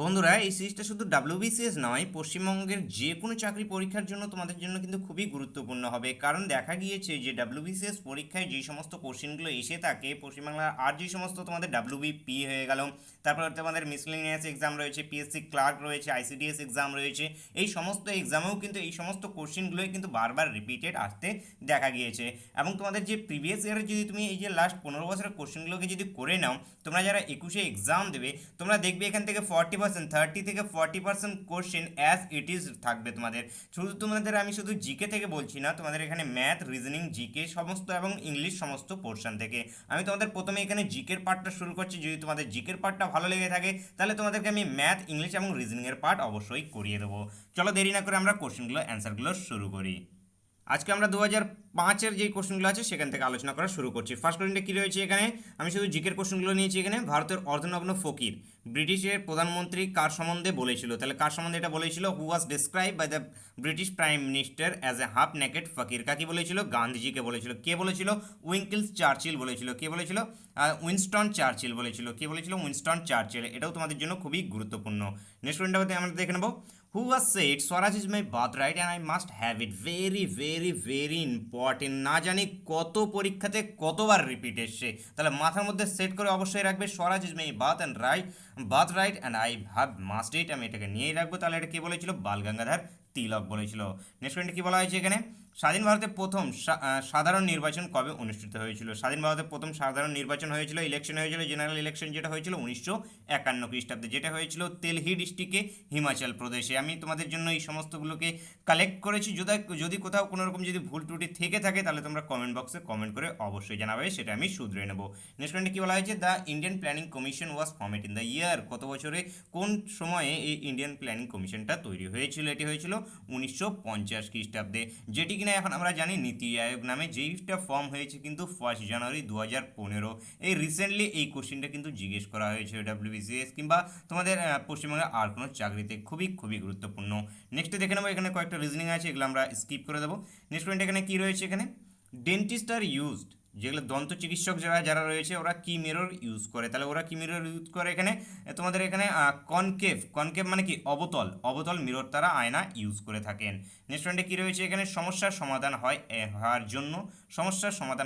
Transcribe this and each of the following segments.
বন্ধুরা, এই সিরিজটা শুধু ডাব্লিউবিসিএস নয়, পশ্চিমবঙ্গের যে কোনো চাকরি পরীক্ষার জন্য তোমাদের জন্য কিন্তু খুবই গুরুত্বপূর্ণ হবে। কারণ দেখা গিয়েছে যে ডাব্লিউবিসিএস পরীক্ষায় যে সমস্ত কোশ্চেনগুলো এসে থাকে পশ্চিমবাংলার, আর যে সমস্ত তোমাদের ডাব্লিউবিপি হয়ে গেল, তারপর তোমাদের মিসলেনিয়াস এক্সাম রয়েছে, পিএসসি ক্লার্ক রয়েছে, আইসিডিএস এক্সাম রয়েছে, এই সমস্ত এক্সামেও কিন্তু এই সমস্ত কোশ্চেনগুলোই কিন্তু বারবার রিপিটেড আসতে দেখা গিয়েছে। এবং তোমাদের যে প্রিভিয়াস ইয়ারের যদি তুমি এই যে লাস্ট 15 বছরের কোশ্চেনগুলোকে যদি করে নাও, তোমরা যারা 21-এ এক্সাম দেবে, তোমরা দেখবে এখান থেকে 30 থেকে 40% কোশ্চেন অ্যাজ ইট ইজ থাকবে তোমাদের। আমি শুধু জিকে থেকে বলছি না, তোমাদের এখানে ম্যাথ, রিজনিং, জিকে সমস্ত এবং ইংলিশ সমস্ত পোর্শন থেকে। আমি তোমাদের প্রথমে এখানে জিকের পার্টটা শুরু করছি। যদি তোমাদের জিকের পার্টটা ভালো লেগে থাকে, তাহলে তোমাদেরকে আমি ম্যাথ, ইংলিশ এবং রিজনিংয়ের পার্ট অবশ্যই করিয়ে দেবো। চলো দেরি না করে আমরা কোশ্চেনগুলো অ্যান্সারগুলো শুরু করি। আজকে আমরা 2005-এর যে কোশ্চেনগুলো আছে সেখান থেকে আলোচনা করা শুরু করছি। ফার্স্ট কোশ্চেনটা কী রয়েছে এখানে? আমি শুধু জিকের কোশ্চেনগুলো নিয়েছি। এখানে ভারতের অর্ধনগ্ন ফকির ব্রিটিশের প্রধানমন্ত্রী কার সম্বন্ধে বলেছিল? তাহলে কার সম্বন্ধে এটা বলেছিল? Who was describe by the British prime minister as a half naked fakir. কাকে বলেছিল? গান্ধীজিকে বলেছিল। কে বলেছিল? উইঙ্কেলস চার্চিল বলেছিল। কে বলেছিল? উইনস্টন চার্চিল বলেছিল। কে বলেছিল? Winston Churchill. এটাও তোমাদের জন্য খুবই গুরুত্বপূর্ণ। নেক্সট কোশ্চেনটা আমরা দেখে নেব। Who was said swaraj is my birth right and I must have it? Very very very important. না জানি কত পরীক্ষাতে কতবার রিপিট এসছে, তাহলে মাথার মধ্যে সেট করে অবশ্যই রাখবে। Swaraj is my birth right and I have must it. আমি এটাকে নিয়েই রাখবো। তাহলে এটা কে বলেছিল? বাল গঙ্গাধর তিলক বলেছিল। নেক্সট পয়েন্টে কি বলা হয়েছে এখানে? স্বাধীন ভারতের প্রথম সাধারণ নির্বাচন কবে অনুষ্ঠিত হয়েছিল? স্বাধীন ভারতের প্রথম সাধারণ নির্বাচন হয়েছিল, ইলেকশন হয়েছিল, জেনারেল ইলেকশন, যেটা হয়েছিল 1951 খ্রিস্টাব্দে, যেটা হয়েছিল তেলহি ডিস্ট্রিক্টে, হিমাচল প্রদেশে। আমি তোমাদের জন্য এই সমস্তগুলোকে কালেক্ট করেছি। যদি কোথাও কোনো রকম যদি ভুল ত্রুটি থেকে থাকে, তাহলে তোমরা কমেন্ট বক্সে কমেন্ট করে অবশ্যই জানাবে, সেটা আমি শুধরে নেব। নেক্সট পয়েন্টে কি বলা হয়েছে? The Indian planning commission was formed in the year? কত বছরে, কোন সময়ে এই ইন্ডিয়ান প্ল্যানিং কমিশনটা তৈরি হয়েছিল? এটি হয়েছিল 1950 খ্রিস্টাব্দে, যেটি কিনা এখন আমরা জানি নীতি আয়োগ নামে, যেইটা ফর্ম হয়েছে কিন্তু 1 জানুয়ারি 2015। এই রিসেন্টলি এই কোশ্চেনটা কিন্তু জিজ্ঞেস করা হয়েছে ডাব্লিউবিসিএস কিংবা তোমাদের পশ্চিমবঙ্গের আর কোনো চাকরিতে। খুবই খুবই গুরুত্বপূর্ণ। নেক্সটে দেখে নেবো, এখানে কয়েকটা রিজনিং আছে, এগুলো আমরা স্কিপ করে দেবো। নেক্সট পয়েন্ট এখানে কী রয়েছে? এখানে ডেন্টিস্ট আর ইউজড, যেগুলো দন্ত চিকিৎসক যারা যারা রয়েছে, ওরা কি মিরর ইউজ করে? তাহলে ওরা কি মিরর ইউজ করে? এখানে তোমাদের এখানে কনকেভ মানে কি? অবতল মিরর তারা আয়না ইউজ করে থাকেন। নেক্সট পয়েন্টে কী রয়েছে? এখানে সমস্যার সমাধান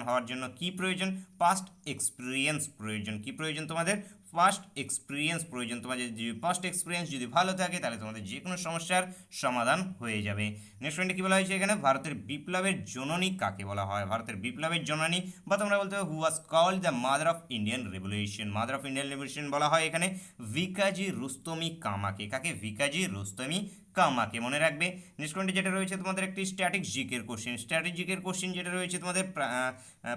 হওয়ার জন্য কি প্রয়োজন? পাস্ট এক্সপিরিয়েন্স প্রয়োজন। কি প্রয়োজন তোমাদের? পাস্ট এক্সপিরিয়েন্স প্রয়োজন। তোমাদের যদি পাস্ট এক্সপিরিয়েন্স যদি ভালো থাকে, তাহলে তোমাদের যে কোনো সমস্যার সমাধান হয়ে যাবে। নেক্সট পয়েন্টে কী বলা হয়েছে এখানে? ভারতের বিপ্লবের জননী কাকে বলা হয়? ভারতের বিপ্লবের জননী, বা তোমরা বলতে হবে who was called the mother of Indian revolution? Mother of Indian revolution বলা হয় এখানে ভিকাজি রুস্তমি কামাকে। কাকে? ভিকাজি রুস্তমি কামাকে, মনে রাখবে। নেক্সট পয়েন্টে যেটা রয়েছে তোমাদের একটি স্ট্যাটিক জিকের কোশ্চেন যেটা রয়েছে তোমাদের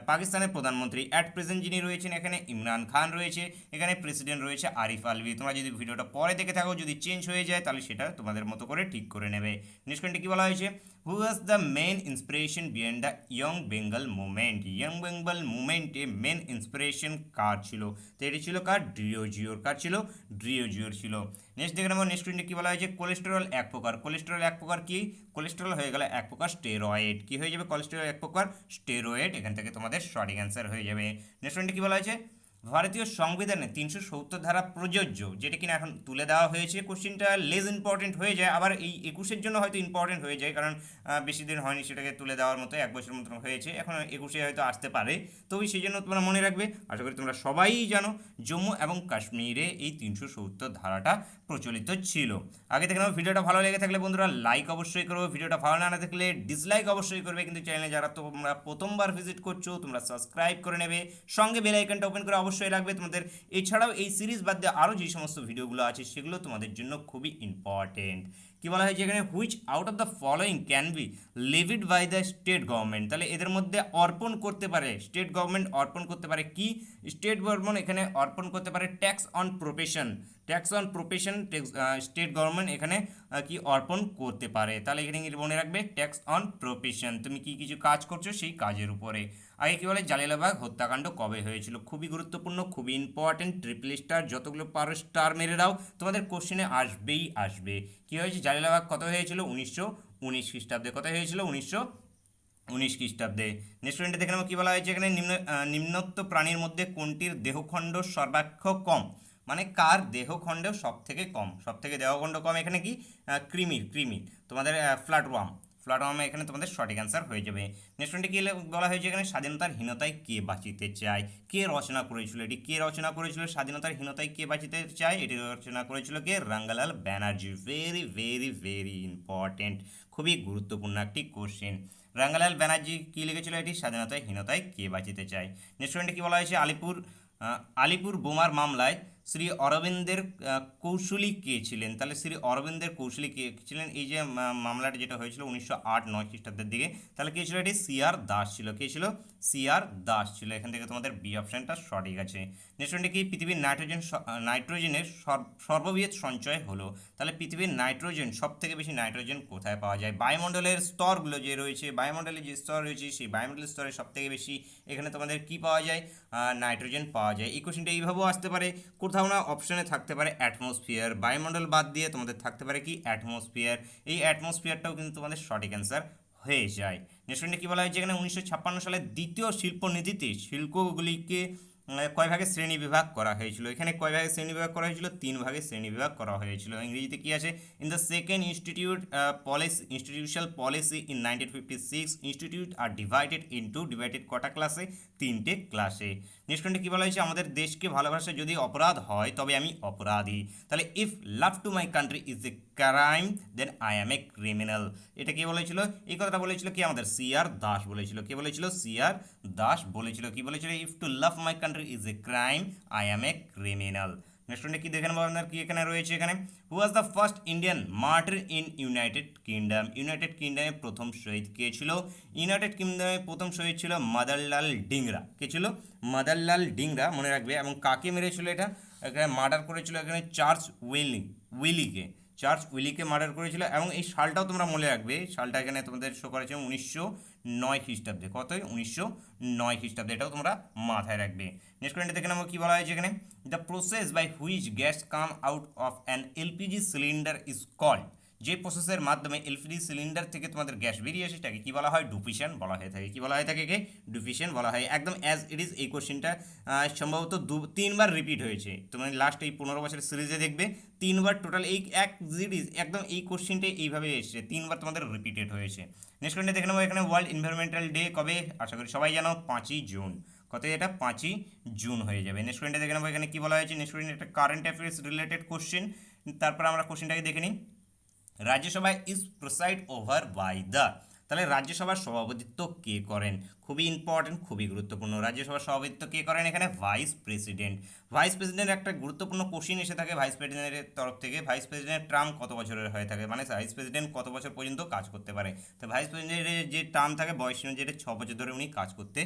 পাকিস্তানের প্রধানমন্ত্রী অ্যাট প্রেজেন্ট যিনি রয়েছেন, এখানে ইমরান খান রয়েছে, এখানে প্রেসিডেন্ট রয়েছে আরিফ আলভি। তোমরা যদি ভিডিওটা পরে দেখে থাকো, যদি চেঞ্জ হয়ে যায়, তাহলে সেটা তোমাদের মতো করে ঠিক করে নেবে। নেক্সট পয়েন্টে কি বলা হয়েছে? Who was the main inspiration behind the young Bengal movement? Young Bengal মুভমেন্টে মেন ইন্সপিরেশন কার ছিল? তো এটি ছিল কার? ডিওজিওর। কার ছিল? ডিওজিওর ছিল। নেক্সট দেখে নেবো, নেক্সট পয়েন্টে কী বলা হয়েছে? কোলেস্টেরল এক প্রকার। কোলেস্টেরল এক প্রকার কি? কোলেস্টেরল হয়ে গেল এক প্রকার স্টেরয়েড। কি হয়ে যাবে? কোলেস্টেরল এক প্রকার স্টেরয়েড। এখান থেকে তোমাদের সঠিক অ্যান্সার হয়ে যাবে। নেক্সট পয়েন্টে কী বলা হয়েছে? ভারতীয় সংবিধানে 370 ধারা প্রযোজ্য, যেটা কিনা এখন তুলে দেওয়া হয়েছে। কোশ্চেনটা লেস ইম্পর্টেন্ট হয়ে যায়, আবার এই 21-এর জন্য হয়তো ইম্পর্টেন্ট হয়ে যায়, কারণ বেশি দিন হয়নি সেটাকে তুলে দেওয়ার মতো, 1 বছর মতো হয়েছে, এখন 21-এ হয়তো আসতে পারে। তো সেই জন্য তোমরা মনে রাখবে। আশা করি তোমরা সবাই জানো জম্মু এবং কাশ্মীরে এই 370 ধারাটা প্রচলিত ছিল। আগে থেকে নেবো, ভিডিওটা ভালো লেগে থাকলে বন্ধুরা লাইক অবশ্যই করো, ভিডিওটা ভালো না থাকলে ডিসলাইক অবশ্যই করবে, কিন্তু চ্যানেলে যারা তোমরা প্রথমবার ভিজিট করছো, তোমরা সাবস্ক্রাইব করে নেবে, সঙ্গে বেল আইকনটা ওপেন করে অবশ্যই রাখবে তোমাদের। এছাড়াও এই সিরিজ বাদ দিয়ে আরও যে সমস্ত ভিডিওগুলো আছে, সেগুলো তোমাদের জন্য খুবই ইম্পর্টেন্ট। কি বলা হয়েছে এখানে? Which out of the following can be levied by the state government? তাহলে এদের মধ্যে অর্পণ করতে পারে, স্টেট গভর্নমেন্ট অর্পণ করতে পারে কি? স্টেট গভর্নমেন্ট এখানে অর্পণ করতে পারে tax on profession. State government এখানে কি অর্পণ করতে পারে? তাহলে এখানে মনে রাখবে ট্যাক্স অন প্রফেশন। তুমি কি কিছু কাজ করছো, সেই কাজের উপরে। আগে কি বলে? জালিয়ানওয়ালাবাগ হত্যাকাণ্ড কবে হয়েছিল? খুবই গুরুত্বপূর্ণ, খুবই ইম্পর্টেন্ট। ট্রিপল স্টার, যতগুলো পারো স্টার মেরে দাও, তোমাদের কোশ্চেনে আসবেই আসবে। কি হয়েছে? জালিয়ানওয়ালাবাগ কত হয়েছিল? 1919 খ্রিস্টাব্দে। কত হয়েছিল? 1919 খ্রিস্টাব্দে। নেক্সট পয়েন্টে দেখে নেবো কি বলা হয়েছে এখানে? নিম্নোক্ত প্রাণীর মধ্যে কোনটির দেহখণ্ড সর্বাপেক্ষা কম? মানে কার দেহখণ্ডেও সব থেকে কম, সব থেকে দেহখণ্ড কম এখানে কি কৃমির তোমাদের ফ্ল্যাটওয়ার্মে এখানে তোমাদের সঠিক অ্যান্সার হয়ে যাবে। নেক্সট পয়েন্টে কি বলা হয়েছে এখানে স্বাধীনতার হীনতায় কে বাঁচিতে চায়, কে রচনা করেছিল, এটি কে রচনা করেছিল স্বাধীনতার হীনতায় কে বাঁচিতে চায়, এটি রচনা করেছিল কে Rangalal Banerjee. Very very very important, খুবই গুরুত্বপূর্ণ একটি কোশ্চেন। রাঙ্গালাল ব্যানার্জি কি লিখেছিল এটি স্বাধীনতার হীনতায় কে বাঁচিতে চায়। নেক্সট পয়েন্টে কি বলা হয়েছে আলিপুর বোমার মামলায় শ্রী অরবিন্দের কৌশলী কে ছিলেন, তাহলে শ্রী অরবিন্দের কৌশলী কে ছিলেন, এই যে মামলাটা যেটা হয়েছিল 1908-9 খ্রিস্টাব্দের দিকে, তাহলে কে ছিল এটি সিআর দাস ছিল, কে ছিল সিআর দাস ছিল। এখান থেকে তোমাদের বি অপশনটা সঠিক আছে। নেক্সট কি পৃথিবীর নাইট্রোজেনের সর্ববৃহৎ সঞ্চয় হলো, তাহলে পৃথিবীর নাইট্রোজেন সব থেকে বেশি নাইট্রোজেন কোথায় পাওয়া যায়, বায়ুমণ্ডলের স্তরগুলো যে রয়েছে, বায়ুমণ্ডলের যে স্তর রয়েছে সেই বায়ুমণ্ডলের স্তরে সব থেকে বেশি এখানে তোমাদের কি পাওয়া যায়, নাইট্রোজেন পাওয়া যায়। এই কোশ্চেনটা এইভাবেও আসতে পারে, কোথাও না অপশনে থাকতে পারে অ্যাটমসফিয়ার, বায়ুমণ্ডল বাদ দিয়ে তোমাদের থাকতে পারে কি অ্যাটমসফিয়ার, এই অ্যাটমসফিয়ারটাও কিন্তু তোমাদের সঠিক অ্যান্সার হয়ে যায়। নেক্সট কি বলা হয়েছে এখানে 1956 সালের দ্বিতীয় শিল্পনীতিতে শিল্পগুলিকে কয় ভাগে শ্রেণী বিভাগ করা হয়েছিল, এখানে কয় ভাগে শ্রেণী বিভাগ করা হয়েছিল, 3 ভাগে শ্রেণী বিভাগ করা হয়েছিল। ইংরেজিতে কি আছে, in the second institutional policy in 1956 institute are divided কটা ক্লাসে, 3টে ক্লাসে। নেক্সট কি বলা হয়েছে আমাদের দেশকে ভালোবাসা যদি অপরাধ হয় তবে আমি অপরাধী, তাহলে if love to my country is a crime then I am a criminal, এটা কে বলেছিল, এই কথাটা বলেছিল কি আমাদের সিআর দাস বলেছিল, কে বলেছিল সিআর দাস বলেছিল, কি বলেছিল if to love my country is a crime I am a criminal. Next কি দেখে নেবো আপনার কি এখানে রয়েছে, এখানে who was the first Indian martyr in United Kingdom, United কিংডমে প্রথম শহীদ কে ছিল, ইউনাইটেড কিংডমে প্রথম শহীদ ছিল মাদারলাল ডিংরা, কে ছিল মাদারলাল ডিংরা মনে রাখবে। এবং কাকে মেরেছিল এটা, এখানে মার্ডার করেছিল এখানে চার্চ উইলিকে মার্ডার করেছিল। এবং এই সালটাও তোমরা মনে রাখবে, সালটা এখানে তোমাদের শো করেছে 1909 খ্রিস্টাব্দে, কতই 1909 খ্রিস্টাব্দে, এটাও তোমরা মাথায় রাখবে। নেক্সট পয়েন্টে দেখে নেবো কি বলা হয়েছে এখানে, the process by which gas come out of an LPG cylinder is called, যে প্রসেসের মাধ্যমে এলপিজি সিলিন্ডার থেকে তোমাদের গ্যাস বেরিয়ে আসে সেটাকে কি বলা হয়, ডুফিশন বলা হয়ে থাকে, কি বলা হয়ে থাকে, কে ডুফিশন বলা হয়। একদম অ্যাজ ইট ইজ এই কোশ্চেনটা সম্ভবত 3বার রিপিট হয়েছে, তুমি লাস্ট এই 15 বছরের সিরিজে দেখবে 3বার টোটাল এই এক সিরিজ একদম এই কোশ্চেনটা এইভাবে এসেছে, 3বার তোমাদের রিপিটেড হয়েছে। নেক্সট পয়েন্টে দেখে নেবো এখানে ওয়ার্ল্ড এনভায়রনমেন্টাল ডে কবে, আশা করি সবাই জানো 5ই জুন, কত এটা 5ই জুন হয়ে যাবে। নেক্সট পয়েন্টে দেখে নেবো এখানে কি বলা হয়েছে, নেক্সট পয়েন্টে একটা কারেন্ট অ্যাফেয়ার্স রিলেটেড কোশ্চেন, তারপর আমরা কোশ্চেনটাকে দেখে নিই। রাজ্যসভায় is preside over by the, তাহলে রাজ্যসভার সভাপতিত্ব কে করেন, খুবই ইম্পর্টেন্ট, খুবই গুরুত্বপূর্ণ, রাজ্যসভার সভাপতিত্ব কে করেন এখানে ভাইস প্রেসিডেন্ট। ভাইস প্রেসিডেন্টের একটা গুরুত্বপূর্ণ কোশ্চিন এসে থাকে ভাইস প্রেসিডেন্টের তরফ থেকে, ভাইস প্রেসিডেন্টের টার্ম কত বছরের হয়ে থাকে, মানে ভাইস প্রেসিডেন্ট কত বছর পর্যন্ত কাজ করতে পারে, তো ভাইস প্রেসিডেন্টের যে টার্ম থাকে বয়স যেটা 6 বছর ধরে উনি কাজ করতে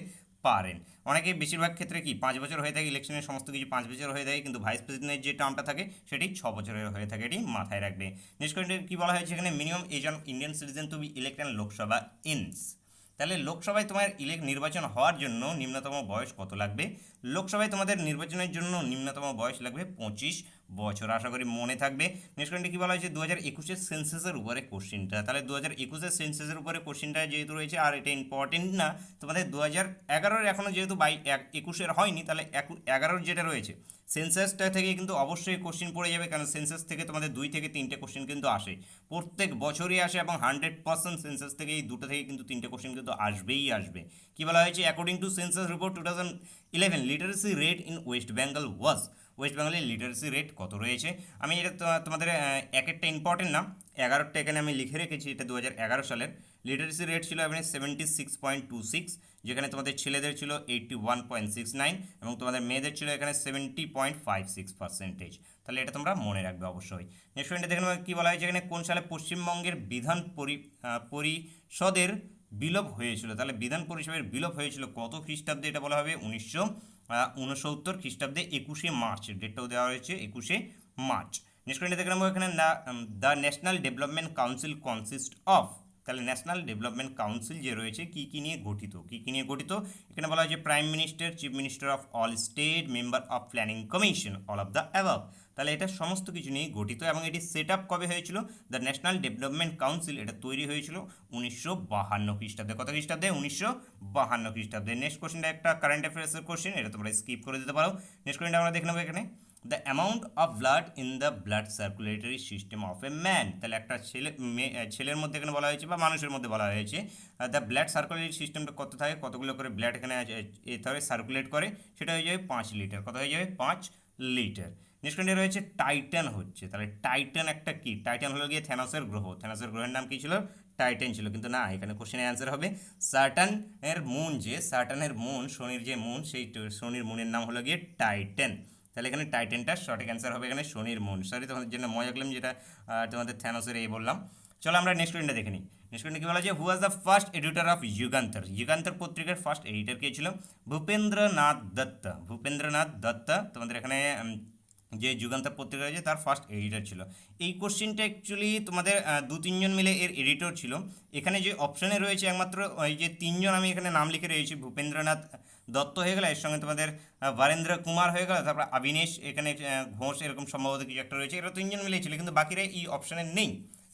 পারেন। অনেকে বেশিরভাগ ক্ষেত্রে কি 5 বছর হয়ে থাকে, ইলেকশনের সমস্ত কিছু 5 বছর হয়ে থাকে, কিন্তু ভাইস প্রেসিডেন্টের যে টার্মটা থাকে সেটি 6 বছরের হয়ে থাকে, এটি মাথায় রাখবে। নেক্সট পয়েন্টে কি বলা হয়েছে এখানে, minimum age on Indian citizen to be elect and Lok Sabha ইনস, তাহলে লোকসভায় তোমার নির্বাচন হওয়ার জন্য নিম্নতম বয়স কত লাগবে, লোকসভায় তোমাদের নির্বাচনের জন্য নিম্নতম বয়স লাগবে 25 বছর, আশা করি মনে থাকবে। নেক্সট পয়েন্টে কী বলা হয়েছে 2021-এর সেন্সাসের উপরে কোশ্চেনটা, তাহলে 2021-এর সেন্সাসের উপরে কোশ্চেনটা যেহেতু রয়েছে, আর এটা ইম্পর্টেন্ট না, তোমাদের 2011-এর এখনও যেহেতু 21-এর হয়নি, তাহলে 11-এর যেটা রয়েছে সেন্সাসটা থেকে কিন্তু অবশ্যই কোশ্চেন পড়ে যাবে, কারণ সেন্সাস থেকে তোমাদের 2 থেকে 3টে কোশ্চেন কিন্তু আসে, প্রত্যেক বছরই আসে, এবং 100% সেন্সাস থেকে এই দুটো থেকে কিন্তু 3টে কোশ্চেন কিন্তু আসবেই আসবে। কি বলা হয়েছে, according to census report 2011 literacy rate in West Bengal was, West বেঙ্গলের লিটারেসি রেট কত রয়েছে, আমি এটা তোমাদের এক একটা ইম্পর্টেন্ট না, 11টা এখানে আমি লিখে রেখেছি, এটা 2011 সালের লিটারেসি রেট ছিল এখানে 76.26, যেখানে তোমাদের ছেলেদের ছিল 81.69 এবং তোমাদের মেয়েদের ছিল এখানে 70.56%, তাহলে এটা তোমরা মনে রাখবে অবশ্যই। নেক্সট পয়েন্টে দেখে নেবো কী বলা হয়েছে এখানে, কোন সালে পশ্চিমবঙ্গের বিধান পরিষদের বিলোপ হয়েছিল, তাহলে বিধান পরিষদের বিলোপ হয়েছিল কত খ্রিস্টাব্দে, এটা বলা হবে 1969 খ্রিস্টাব্দে 21শে মার্চ, ডেটটাও দেওয়া হয়েছে 21শে মার্চ। নেক্সট পয়েন্টে দেখে নেবো এখানে the national development council consist of, তাহলে ন্যাশনাল ডেভেলপমেন্ট কাউন্সিল যে রয়েছে কী কী নিয়ে গঠিত, এখানে বলা হয়েছে prime minister, chief minister of all state, member of planning commission, all of the above, তাহলে এটা সমস্ত কিছু নিয়ে গঠিত। এবং এটি সেট আপ কবে হয়েছিল, দ্য ন্যাশনাল ডেভেলপমেন্ট কাউন্সিল এটা তৈরি হয়েছিল 1952 খ্রিস্টাব্দে, কত খ্রিস্টাব্দে 1952 খ্রিস্টাব্দে। নেক্সট কোশ্চেনটা একটা কারেন্ট অ্যাফেয়ার্সের কোশ্চেন, এটা তোমরা স্কিপ করে দিতে পারো। নেক্সট কোশ্চেনটা আমরা দেখে নেবো এখানে, the amount of blood in the blood circulatory system of a man. তাহলে একটা ছেলের মধ্যে এখানে বলা হয়েছে বা মানুষের মধ্যে বলা হয়েছে দ্য ব্লাড সার্কুলেটরি সিস্টেমটা কত থাকে, কতগুলো করে ব্লাড এখানে এ ধরে সার্কুলেট করে, সেটা হয়ে যাবে 5 লিটার। কত হয়ে যাবে? 5 লিটার। নেক্সট পয়েন্টে রয়েছে টাইটান হচ্ছে, তাহলে টাইটান একটা কি? টাইটান হলো গিয়ে থ্যানোসের গ্রহ। থ্যানোসের গ্রহের নাম কি ছিল? টাইটান ছিল। কিন্তু না, এখানে কোশ্চেনের অ্যান্সার হবে সাটার্নের মুন। যে সাটার্নের মুন, শনির যে মুন, সেই শনির মুনের নাম হলো গিয়ে টাইটান। তাহলে এখানে টাইটানটা সঠিক অ্যান্সার হবে এখানে শনির মুন। সরি, তোমাদের জন্য মজা করলাম যেটা তোমাদের থ্যানোসের এই বললাম। চলো আমরা নেক্সট পয়েন্টটা দেখে নিই। নেক্সট পয়েন্টে কি বলা যায়? Who was the first editor of Jugantar. Jugantar পত্রিকার ফার্স্ট এডিটর কে ছিল? ভূপেন্দ্রনাথ দত্ত। ভূপেন্দ্রনাথ দত্ত তোমাদের এখানে যে যুগান্তর পত্রিকা রয়েছে তার ফার্স্ট এডিটর ছিল। এই কোশ্চেনটা অ্যাকচুয়ালি তোমাদের 2-3 জন মিলে এর এডিটর ছিল। এখানে যে অপশানে রয়েছে একমাত্র ওই যে 3 জন আমি এখানে নাম লিখে রয়েছি, ভূপেন্দ্রনাথ দত্ত হয়ে গেল, এর সঙ্গে তোমাদের বরেন্দ্র কুমার হয়ে গেল, তারপর অবিনেশ এখানে ঘোষ এরকম সম্ভবত কিছু একটা রয়েছে। এরা 3 জন মিলেই ছিল, কিন্তু বাকিরা এই অপশানে নেই।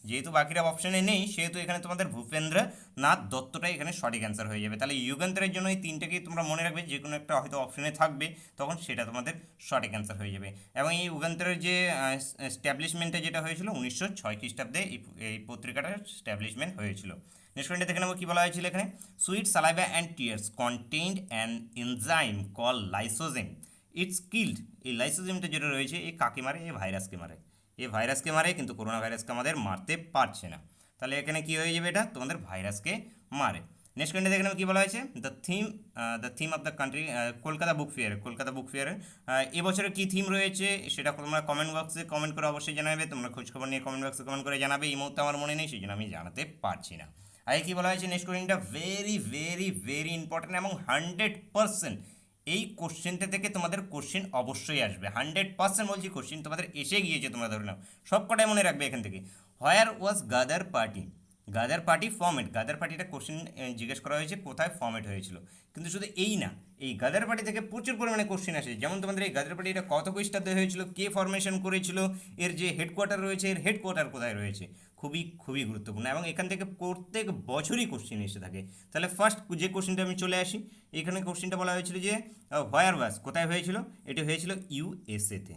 যেহেতু বাকিরা অপশানে নেই সেহেতু এখানে তোমাদের ভূপেন্দ্রনাথ দত্তটাই এখানে সঠিক অ্যান্সার হয়ে যাবে। তাহলে যুগান্তরের জন্য এই 3টাকেই তোমরা মনে রাখবে, যে কোনো একটা হয়তো অপশানে থাকবে, তখন সেটা তোমাদের সঠিক অ্যান্সার হয়ে যাবে। এবং এই যুগান্তরের যে স্ট্যাবলিশমেন্টটা যেটা হয়েছিল 1906 খ্রিস্টাব্দে এই পত্রিকাটার স্ট্যাবলিশমেন্ট হয়েছিল। নেক্সট পয়েন্টে দেখে নেবো কী বলা হয়েছিল এখানে। Sweat saliva and tears contained an enzyme call lysozyme, it's killed. এই লাইসোজেমটা যেটা রয়েছে এই কাকে মারে? এই ভাইরাসকে মারে। এই ভাইরাসকে মারে, কিন্তু করোনা ভাইরাসকে আমাদের মারতে পারছে না। তাহলে এখানে কি হয়ে যাবে? এটা তোমাদের ভাইরাসকে মারে। নেক্সট পয়েন্টে দেখে নেবো কী বলা হয়েছে। The theme of the country Kolkata book fair. Kolkata book ফেয়ারে এবছরে কী থিম রয়েছে সেটা তোমরা কমেন্ট বক্সে কমেন্ট করে অবশ্যই জানাবে। তোমরা খোঁজখবর নিয়ে কমেন্ট বক্সে কমেন্ট করে জানাবে। এই মুহূর্তে আমার মনে নেই, সেই জন্য আমি জানাতে পারছি না। আগে কী বলা হয়েছে? নেক্সট কোয়েশ্চেনটা ভেরি ভেরি ভেরি ইম্পর্টেন্ট এবং 100% এই কোশ্চেনটা থেকে তোমাদের কোশ্চেন অবশ্যই আসবে। 100% বলছি, কোশ্চেন তোমাদের এসে গিয়েছে, তোমরা ধরে নাও। সব কটাই মনে রাখবে এখান থেকে। হোয়ার ওয়াজ গাদার পার্টি? গাদার পার্টি ফর্মেট। গাদার পার্টিটা কোশ্চেন জিজ্ঞেস করা হয়েছে কোথায় ফর্মেট হয়েছিল। কিন্তু শুধু এই না, এই গাদার পার্টি থেকে প্রচুর পরিমাণে কোশ্চেন আসে। যেমন তোমাদের এই গাদার পার্টিটা কত খ্রিস্টাব্দে হয়েছিল, কে ফরমেশন করেছিল, এর যে হেডকোয়ার্টার রয়েছে এর হেডকোয়ার্টার কোথায় রয়েছে, খুবই খুবই গুরুত্বপূর্ণ এবং এখান থেকে প্রত্যেক বছরই কোশ্চেন এসে থাকে। তাহলে ফার্স্ট যে কোশ্চেনটা আমি চলে আসি, এখানে কোশ্চেনটা বলা হয়েছিল যে হোয়ার ওয়াজ, কোথায় হয়েছিল? এটি হয়েছিল ইউএসএতে।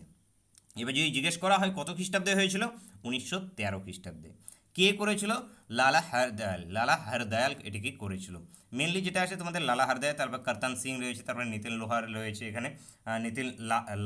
এবার যদি জিজ্ঞেস করা হয় কত খ্রিস্টাব্দে হয়েছিল, 1913 খ্রিস্টাব্দে। কে করেছিল? লালা হারদয়াল। লালা হারদয়াল এটিকে করেছিল। মেনলি যেটা আছে তোমাদের লালা হারদয়াল, তারপর করতান সিং রয়েছে, তারপরে নিতিন লোহার রয়েছে এখানে, নিতিন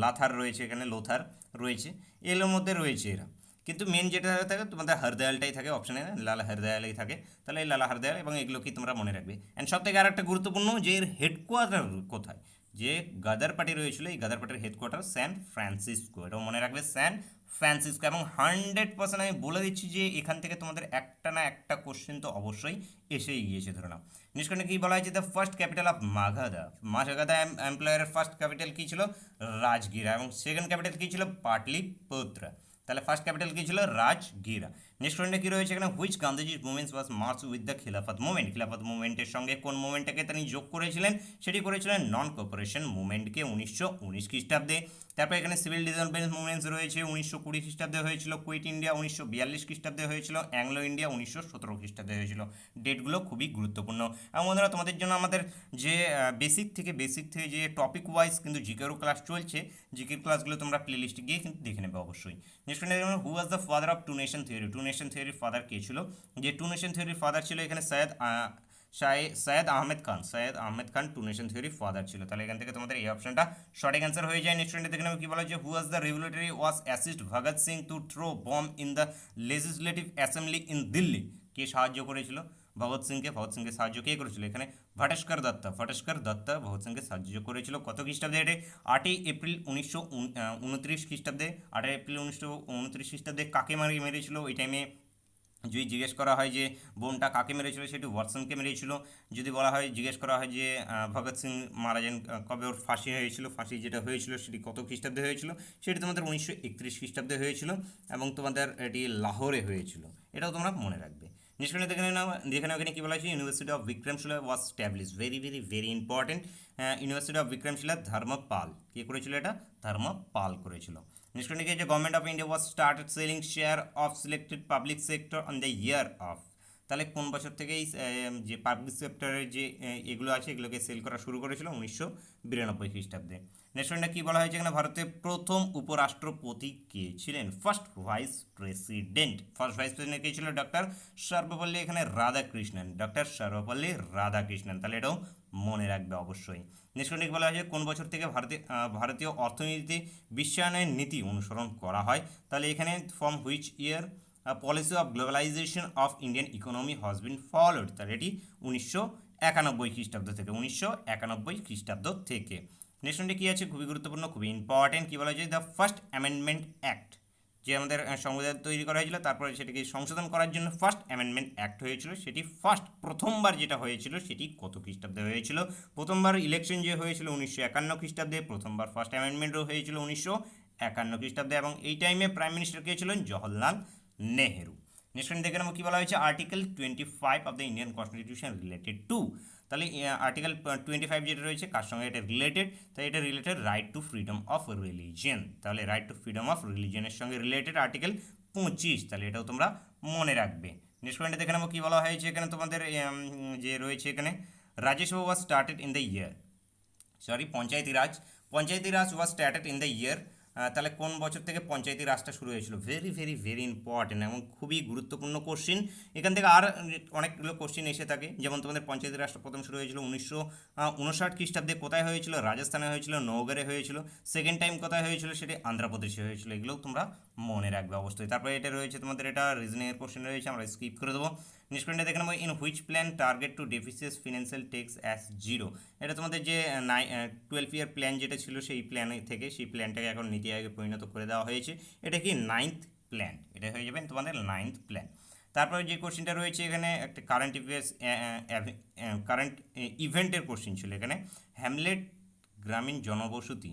লাথার রয়েছে এখানে, লোথার রয়েছে, এর মধ্যে রয়েছে এরা। কিন্তু মেন যেটা থাকে তোমাদের হরদয়ালটাই থাকে অপশানে, লালা হরদয়ালই থাকে। তাহলে এই লালা হরদয়াল এবং এগুলো কি তোমরা মনে রাখবে। অ্যান্ড সব থেকে আর একটা গুরুত্বপূর্ণ, যে এর হেডকোয়ার্টার কোথায়। যে গাদার পার্টি রয়েছিল এই গাদার পার্টির হেডকোয়ার্টার স্যান ফ্রান্সিসকো, এটাও মনে রাখবে, স্যান ফ্রান্সিসকো। এবং 100% আমি বলে দিচ্ছি যে এখান থেকে তোমাদের একটা না একটা কোশ্চেন তো অবশ্যই এসেই গিয়েছে ধরে নাও। নিষ্কর্ণে কি বলা হয়েছে? The first capital of Magadha. Magadha এমপ্লয়ারের ফার্স্ট ক্যাপিটাল কী ছিল? রাজগিরা। এবং সেকেন্ড ক্যাপিটাল কী ছিল? পাটলিপুত্র। তাহলে ফার্স্ট ক্যাপিটাল কী ছিল? রাজগিরা। নেক্সট পয়েন্টে কী রয়েছে এখানে? Which Gandhiji movements was March with the খিলাফত মুভমেন্ট। খিলাফত মুভমেন্টের সঙ্গে কোন মুভমেন্টটাকে তিনি যোগ করেছিলেন? সেটি করেছিলেন নন কোঅপারেশন মুভমেন্টকে 1919 খ্রিস্টাব্দে। তারপর এখানে সিভিল ডিসঅবেডিয়েন্স মুভমেন্টস রয়েছে 1920 খ্রিস্টাব্দে হয়েছিল, কুইট ইন্ডিয়া 1942 খ্রিস্টাব্দে হয়েছিল, অ্যাংলো ইন্ডিয়া 1917 খ্রিস্টাব্দে হয়েছিল। ডেটগুলো খুবই গুরুত্বপূর্ণ। এবং বন্ধুরা তোমাদের জন্য আমাদের যে বেসিক থেকে যে টপিক ওয়াইজ কিন্তু জিকেরও ক্লাস চলছে, জিকের ক্লাসগুলো তোমরা প্লে লিস্টে গিয়ে কিন্তু দেখে নেবে অবশ্যই। Next who was the father of two nation theory. Two nation থিওরির ফাদার কে ছিল? যে টু নেশন থিওরির ফাদার ছিল এখানে সৈয়দ আহমেদ খান। সৈয়দ আহমেদ খান টু নেশন থিওরির ফাদার ছিল। তাহলে এখান থেকে তোমাদের এই অপশনটা সঠিক অ্যান্সার হয়ে যায়। নেক্সট দেখে নেবে কি বলা হচ্ছে। Who was the revolutionary was assist Bhagat Singh to throw bomb in the legislative assembly in Delhi. কে সাহায্য করেছিল ভগৎ সিংকে? ভগৎ সিংকে সাহায্য কে করেছিল এখানে? ভট্টস্কর দত্ত। ভট্টস্কর দত্ত ভগৎ সিংকে সাহায্য করেছিল। কত খ্রিস্টাব্দে? এটা 8ই এপ্রিল 1929 খ্রিস্টাব্দে। 8ই এপ্রিল 1929 খ্রিস্টাব্দে কাকে মেরেছিল ওই টাইমে? যদি জিজ্ঞেস করা হয় যে বোমটা কাকে মেরেছিল, সেটি ওয়াটসনকে মেরেছিল। যদি বলা হয়, জিজ্ঞেস করা হয় যে ভগৎ সিং মারা যান কবে, ওর ফাঁসি হয়েছিল, ফাঁসি যেটা হয়েছিল সেটি কত খ্রিস্টাব্দে হয়েছিল? সেটি তোমাদের 1931 খ্রিস্টাব্দে হয়েছিল এবং তোমাদের এটি লাহোরে হয়েছিল। এটাও তোমরা মনে রাখবে। নিশ্চয়ই দেখে নাও এখানে কী বলা হয়েছে। University of Vikramshila was establish. Very very very important. University of Vikramshila Dharmapala কে করেছিল? এটা ধর্মপাল করেছিল। নিশ্চয়ই যে government of India was started selling share of selected public sector on the year of. তাহলে কোন বছর থেকে এই যে পাবলিক সেক্টরের যে এগুলো আছে এগুলোকে সেল করা শুরু করেছিল? 1992 খ্রিস্টাব্দে। নেক্সট পয়েন্টটা কি বলা হয়েছে এখানে, ভারতের প্রথম উপরাষ্ট্রপতি কে ছিলেন? ফার্স্ট ভাইস প্রেসিডেন্ট কে ছিল? ডক্টর সর্বপল্লী এখানে রাধাকৃষ্ণন, ডক্টর সর্বপল্লী রাধাকৃষ্ণন। তাহলে এটাও মনে রাখবে অবশ্যই। নেক্সট পয়েন্টে বলা হয়েছে কোন বছর থেকে ভারতীয় অর্থনীতিতে বিশ্বায়নের নীতি অনুসরণ করা হয়? তাহলে এখানে from which year policy of globalisation of Indian economy has been followed? তাহলে এটি 1991 খ্রিস্টাব্দ থেকে, 1991 খ্রিস্টাব্দ থেকে। নেক্সট পয়েন্টে কী আছে, খুবই গুরুত্বপূর্ণ, খুবই ইম্পর্টেন্ট, কী বলা হয়েছে, দ্য ফার্স্ট অ্যামেন্ডমেন্ট অ্যাক্ট, যে আমাদের সংবিধান তৈরি করা হয়েছিল তারপরে সেটাকে সংশোধন করার জন্য ফার্স্ট অ্যামেন্ডমেন্ট অ্যাক্ট হয়েছিল, সেটি প্রথমবার যেটা হয়েছিল সেটি কত খ্রিস্টাব্দে হয়েছিল? প্রথমবার ইলেকশন যে হয়েছিল 1951 খ্রিস্টাব্দে, প্রথমবার ফার্স্ট অ্যামেন্ডমেন্টও হয়েছিল 1951 খ্রিস্টাব্দে, এবং এই টাইমে প্রাইম মিনিস্টার কে ছিলেন জওহরলাল নেহেরু। নেক্সট দেখে নেব কী বলা হয়েছে, article 25 of the Indian constitution related to? তাহলে আর্টিকেল 25 যেটা রয়েছে কার সঙ্গে এটা রিলেটেড? তাই এটা related right two freedom of religion. তাহলে রাইট টু ফ্রিডম অফ রিলিজিয়নের সঙ্গে রিলেটেড আর্টিকেল 25, তাহলে এটাও তোমরা মনে রাখবে। নেক্সট পয়েন্টে দেখে নেবো কী বলা হয়েছে এখানে তোমাদের, যে রয়েছে এখানে, Rajya Sabha was started in the year, Panchayati Raj was started in the year, তাহলে কোন বছর থেকে পঞ্চায়েতি রাজটা শুরু হয়েছিল? ভেরি ভেরি ভেরি ইম্পর্টেন্ট এবং খুবই গুরুত্বপূর্ণ কোশ্চিন। এখান থেকে আর অনেকগুলো কোশ্চিন এসে থাকে, যেমন তোমাদের পঞ্চায়েতি রাজটা প্রথম শুরু হয়েছিল 1959 খ্রিস্টাব্দে, কোথায় হয়েছিল? রাজস্থানে হয়েছিল, নওগাঁয়ে হয়েছিল। সেকেন্ড টাইম কোথায় হয়েছিল? সেটি আন্ধ্রপ্রদেশে হয়েছিল। এগুলোও তোমরা মনে রাখবে অবশ্যই। তারপরে এটা রয়েছে তোমাদের, এটা রিজনিংয়ের কোশ্চেন রয়েছে, আমরা স্কিপ করে দেবো। নেক্সট পয়েন্টে দেখে নেবো, in which plan target to deficit financial tax as zero? এটা তোমাদের যে 12 ইয়ার প্ল্যান যেটা ছিল সেই প্ল্যান থেকে, সেই প্ল্যানটাকে এখন নীতি আয়োগে পরিণত করে দেওয়া হয়েছে। এটা কি 9th প্ল্যান, এটা হয়ে যাবে তোমাদের 9th প্ল্যান। তারপরে যে কোশ্চেনটা রয়েছে এখানে, একটা কারেন্ট ইভেন্টের কোশ্চেন ছিল এখানে, হ্যামলেট গ্রামীণ জনবসতি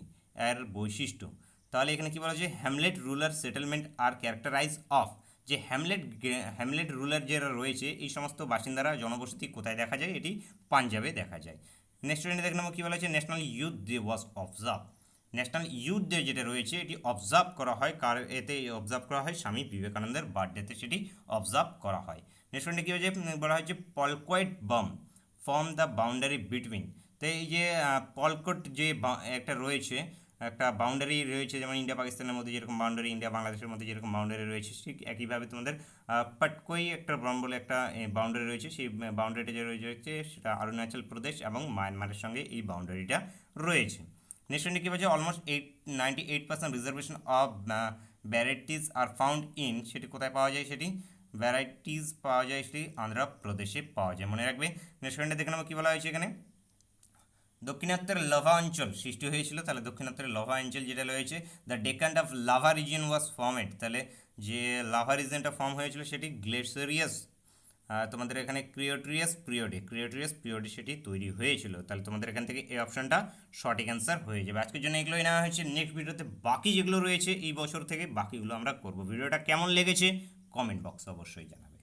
এর বৈশিষ্ট্য। তাহলে এখানে কি বলা হচ্ছে, hamlet rural settlement are characterise of, যে হ্যামলেট রুরাল যারা রয়েছে এই সমস্ত বাসিন্দারা জনবসতি কোথায় দেখা যায়? এটি পাঞ্জাবে দেখা যায়। নেক্সট পয়েন্টে দেখে নেবো কী বলা হচ্ছে, national youth day was observe. National youth day যেটা রয়েছে এটি অবজার্ভ করা হয় এতে অবজার্ভ করা হয় স্বামী বিবেকানন্দের বার্থডেতে, সেটি অবজার্ভ করা হয়। নেক্সট পয়েন্টে কী হয়েছে, বলা হয়েছে পলকয়েড বাম ফর্ম দ্য বাউন্ডারি বিটুইন। তো এই যে পলকট যে একটা রয়েছে, একটা বাউন্ডারি রয়েছে, যেমন ইন্ডিয়া পাকিস্তানের মধ্যে যেরকম বাউন্ডারি, ইন্ডিয়া বাংলাদেশের মধ্যে যেরকম বাউন্ডারি রয়েছে, ঠিক একইভাবে তোমাদের পাটকই একটা বলে একটা বাউন্ডারি রয়েছে, সেই বাউন্ডারিটা যে রয়েছে সেটা অরুণাচল প্রদেশ এবং মায়ানমারের সঙ্গে এই বাউন্ডারিটা রয়েছে। নেক্সট পয়েন্টে কী বলছে, almost 98% reservation of varieties are found in, সেটি কোথায় পাওয়া যায়? সেটি ভ্যারাইটিস পাওয়া যায় সেটি আন্ধ্রপ্রদেশে পাওয়া যায়, মনে রাখবে। নেক্সট পয়েন্টে দেখে নেবো কী বলা হয়েছে এখানে, দক্ষিণাত্যের লাভা অঞ্চল সৃষ্টি হয়েছিল। তাহলে দক্ষিণাত্যের লাভা অঞ্চল যেটা রয়েছে, the Deccan of lava region was formed. তাহলে যে লাভা রিজিয়নটা ফর্ম হয়েছিল সেটি গ্লেসিয়ারিয়াস, তোমাদের এখানে ক্রিয়েটরিয়াস পিরিয়ডে সেটি তৈরি হয়েছিল। তাহলে তোমাদের এখান থেকে এই অপশনটা সঠিক অ্যান্সার হয়ে যাবে। আজকের জন্য এগুলোই নেওয়া হয়েছে। নেক্সট ভিডিওতে বাকি যেগুলো রয়েছে এই বছর থেকে বাকিগুলো আমরা করব। ভিডিওটা কেমন লেগেছে কমেন্ট বক্সে অবশ্যই জানাবে।